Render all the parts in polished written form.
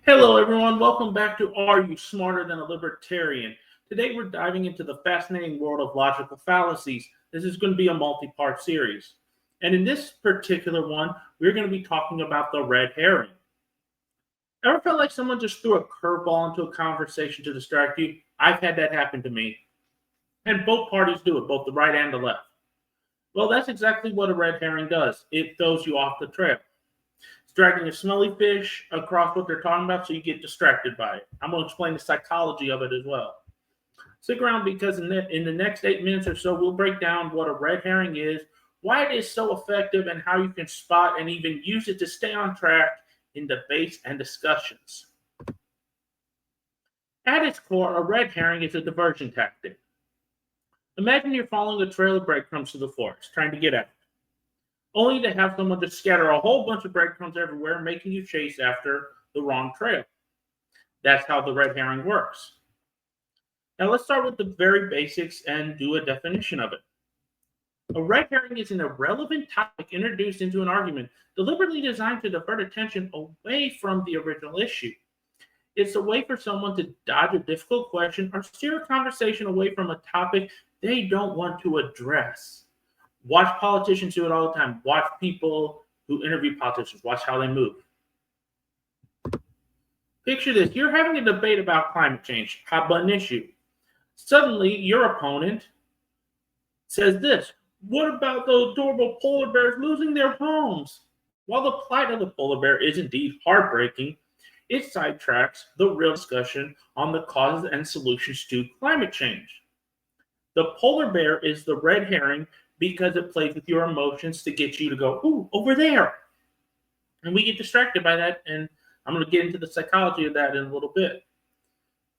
Hello, everyone. Welcome back to Are You Smarter Than a Libertarian? Today, we're diving into the fascinating world of logical fallacies. This is going to be a multi-part series. And in this particular one, we're going to be talking about the red herring. Ever felt like someone just threw a curveball into a conversation to distract you? I've had that happen to me. And both parties do it, both the right and the left. Well, that's exactly what a red herring does. It throws you off the trail. It's dragging a smelly fish across what they're talking about so you get distracted by it. I'm going to explain the psychology of it as well. Stick around because in the next 8 minutes or so, we'll break down what a red herring is, why it is so effective, and how you can spot and even use it to stay on track in debates and discussions. At its core, a red herring is a diversion tactic. Imagine you're following a trail of breadcrumbs to the forest, trying to get out, only to have someone just scatter a whole bunch of breadcrumbs everywhere, making you chase after the wrong trail. That's how the red herring works. Now let's start with the very basics and do a definition of it. A red herring is an irrelevant topic introduced into an argument, deliberately designed to divert attention away from the original issue. It's a way for someone to dodge a difficult question or steer a conversation away from a topic they don't want to address. Watch politicians do it all the time. Watch people who interview politicians. Watch how they move. Picture this. You're having a debate about climate change, hot button issue. Suddenly, your opponent says this: what about those adorable polar bears losing their homes? While the plight of the polar bear is indeed heartbreaking, it sidetracks the real discussion on the causes and solutions to climate change. The polar bear is the red herring because it plays with your emotions to get you to go, ooh, over there. And we get distracted by that, and I'm going to get into the psychology of that in a little bit.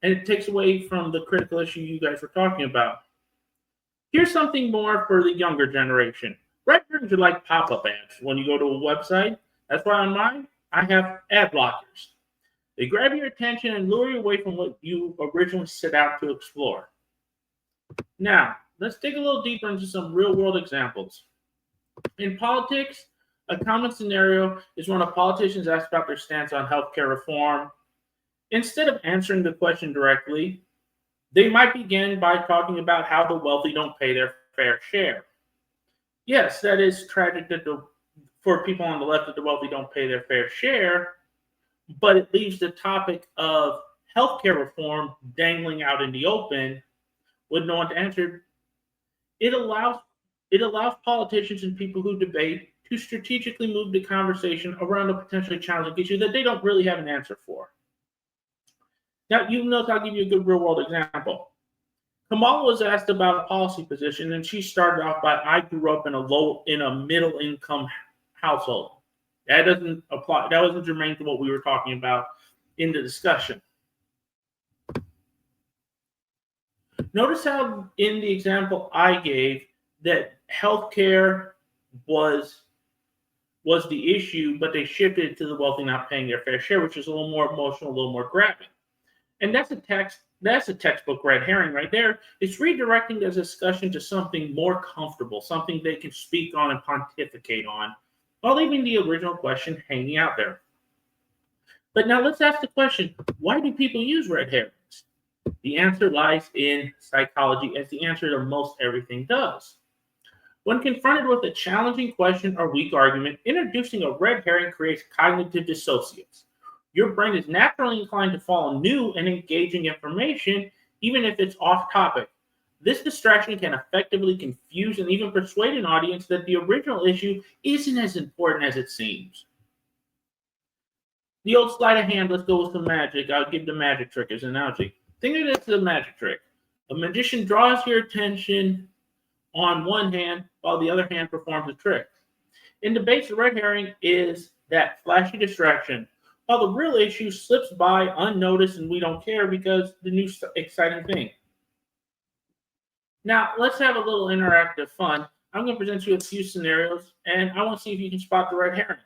And it takes away from the critical issue you guys were talking about. Here's something more for the younger generation. Red herrings are like pop-up ads. When you go to a website, that's why on mine, I have ad blockers. They grab your attention and lure you away from what you originally set out to explore. Now, let's dig a little deeper into some real-world examples. In politics, a common scenario is when a politician is asked about their stance on healthcare reform. Instead of answering the question directly, they might begin by talking about how the wealthy don't pay their fair share. Yes, that is tragic for people on the left that the wealthy don't pay their fair share, but it leaves the topic of healthcare reform dangling out in the open with no one to answer. It allows politicians and people who debate to strategically move the conversation around a potentially challenging issue that they don't really have an answer for. Now, you notice I'll give you a good real-world example. Kamala was asked about a policy position, and she started off by, "I grew up in a middle-income household." That doesn't apply. That wasn't germane to what we were talking about in the discussion. Notice how in the example I gave that healthcare was the issue, but they shifted it to the wealthy not paying their fair share, which is a little more emotional, a little more grabbing. And that's a textbook red herring right there. It's redirecting the discussion to something more comfortable, something they can speak on and pontificate on, while leaving the original question hanging out there. But now let's ask the question, why do people use red herrings? The answer lies in psychology, as the answer to most everything does. When confronted with a challenging question or weak argument, introducing a red herring creates cognitive dissociates. Your brain is naturally inclined to follow new and engaging information, even if it's off topic. This distraction can effectively confuse and even persuade an audience that the original issue isn't as important as it seems. The old sleight of hand, let's go with some magic. I'll give the magic trick as an analogy. Think of this as a magic trick. A magician draws your attention on one hand while the other hand performs the trick. In debates, the red herring is that flashy distraction, while the real issue slips by unnoticed and we don't care because the new exciting thing. Now, let's have a little interactive fun. I'm going to present you a few scenarios, and I want to see if you can spot the red herrings.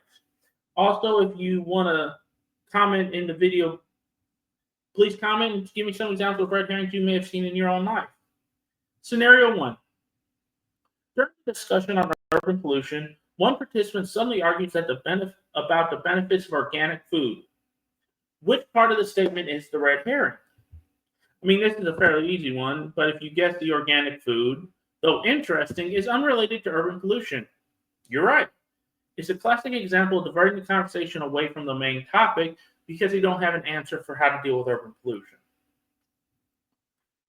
Also, if you want to comment in the video, please comment and give me some examples of red herrings you may have seen in your own life. Scenario 1. During the discussion on urban pollution, one participant suddenly argues that about the benefits of organic food. Which part of the statement is the red herring? I mean, this is a fairly easy one, but if you guess the organic food, though interesting, is unrelated to urban pollution. You're right. It's a classic example of diverting the conversation away from the main topic because they don't have an answer for how to deal with urban pollution.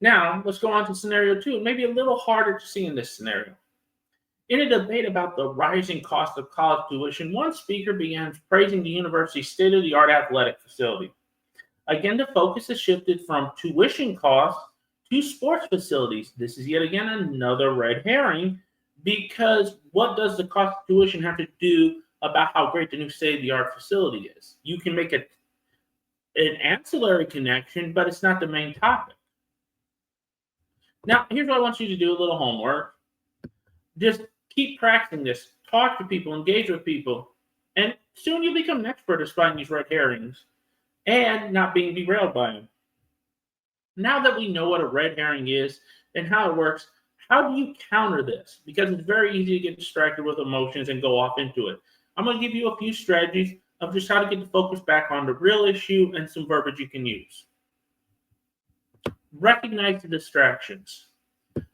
Now, let's go on to scenario 2, maybe a little harder to see in this scenario. In a debate about the rising cost of college tuition, one speaker began praising the university's state-of-the-art athletic facility. Again, the focus has shifted from tuition costs to sports facilities. This is yet again another red herring, because what does the cost of tuition have to do about how great the new state-of-the-art facility is? You can make an ancillary connection, but it's not the main topic. Now, here's what I want you to do, a little homework. Just keep practicing this. Talk to people, engage with people, and soon you'll become an expert at spotting these red herrings and not being derailed by them. Now that we know what a red herring is and how it works, how do you counter this? Because it's very easy to get distracted with emotions and go off into it. I'm going to give you a few strategies of just how to get the focus back on the real issue and some verbiage you can use. Recognize the distractions.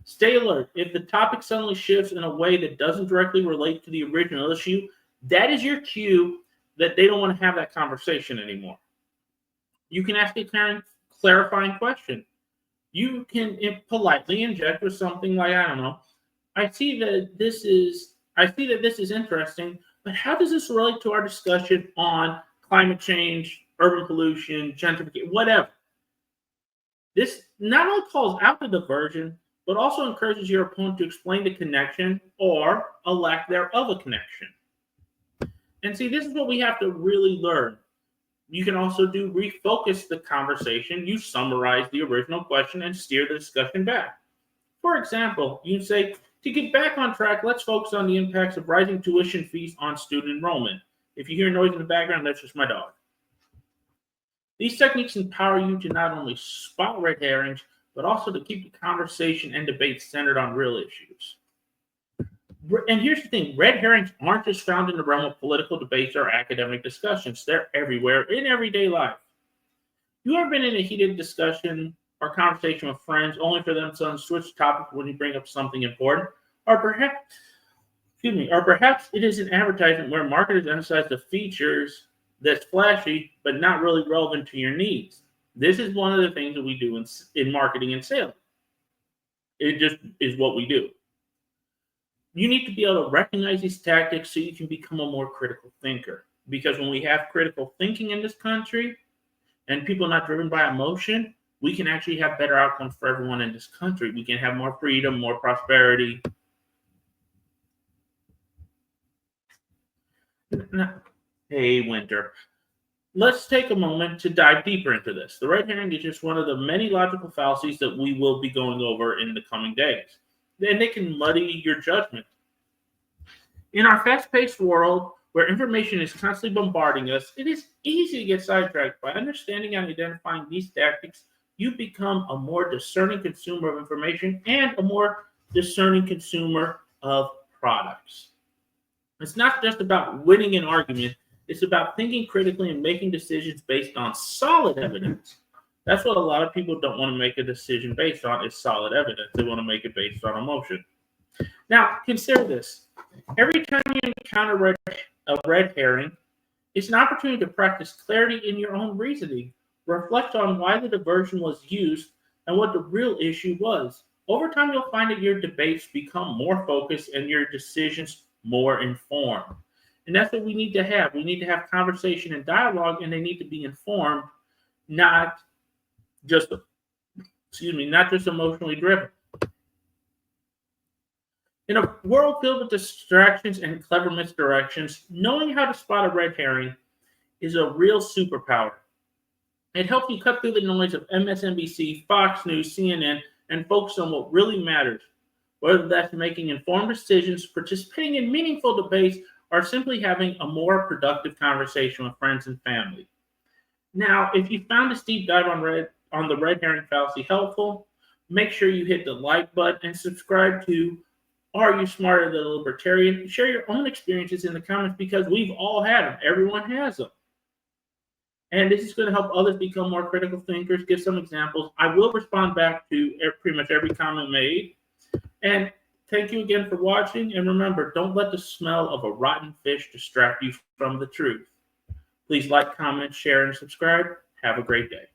Stay alert. If the topic suddenly shifts in a way that doesn't directly relate to the original issue, that is your cue that they don't want to have that conversation anymore. You can ask a clarifying question. You can politely inject with something like, I don't know, I see that this is interesting, but how does this relate to our discussion on climate change, urban pollution, gentrification, whatever? This not only calls out the diversion, but also encourages your opponent to explain the connection or a lack thereof a connection. And see, this is what we have to really learn. You can also refocus the conversation. You summarize the original question and steer the discussion back. For example, you say, to get back on track, let's focus on the impacts of rising tuition fees on student enrollment. If you hear noise in the background, that's just my dog. These techniques empower you to not only spot red herrings, but also to keep the conversation and debate centered on real issues. And here's the thing, red herrings aren't just found in the realm of political debates or academic discussions. They're everywhere in everyday life. You ever been in a heated discussion or conversation with friends only for them to suddenly switch topics when you bring up something important? Or perhaps it is an advertisement where marketers emphasize the features that's flashy but not really relevant to your needs. This is one of the things that we do in marketing and sales. It just is what we do. You need to be able to recognize these tactics so you can become a more critical thinker. Because when we have critical thinking in this country and people not driven by emotion, we can actually have better outcomes for everyone in this country. We can have more freedom, more prosperity. Hey, Winter. Let's take a moment to dive deeper into this. The red herring is just one of the many logical fallacies that we will be going over in the coming days. And they can muddy your judgment. In our fast-paced world, where information is constantly bombarding us, it is easy to get sidetracked. By understanding and identifying these tactics, you become a more discerning consumer of information and a more discerning consumer of products. It's not just about winning an argument. It's about thinking critically and making decisions based on solid evidence. That's what a lot of people don't want to make a decision based on, is solid evidence. They want to make it based on emotion. Now, consider this. Every time you encounter a red herring, it's an opportunity to practice clarity in your own reasoning. Reflect on why the diversion was used and what the real issue was. Over time, you'll find that your debates become more focused and your decisions more informed. And that's what we need to have. We need to have conversation and dialogue, and they need to be informed, not just emotionally driven. In a world filled with distractions and clever misdirections, knowing how to spot a red herring is a real superpower. It helps you cut through the noise of MSNBC, Fox News, CNN, and focus on what really matters, whether that's making informed decisions, participating in meaningful debates, or simply having a more productive conversation with friends and family. Now, if you found this deep dive on the red herring fallacy helpful, make sure you hit the like button and subscribe to Are You Smarter Than a Libertarian? Share your own experiences in the comments because we've all had them. Everyone has them. And this is going to help others become more critical thinkers. Give some examples. I will respond back to pretty much every comment made. And thank you again for watching. And remember, don't let the smell of a rotten fish distract you from the truth. Please like, comment, share, and subscribe. Have a great day.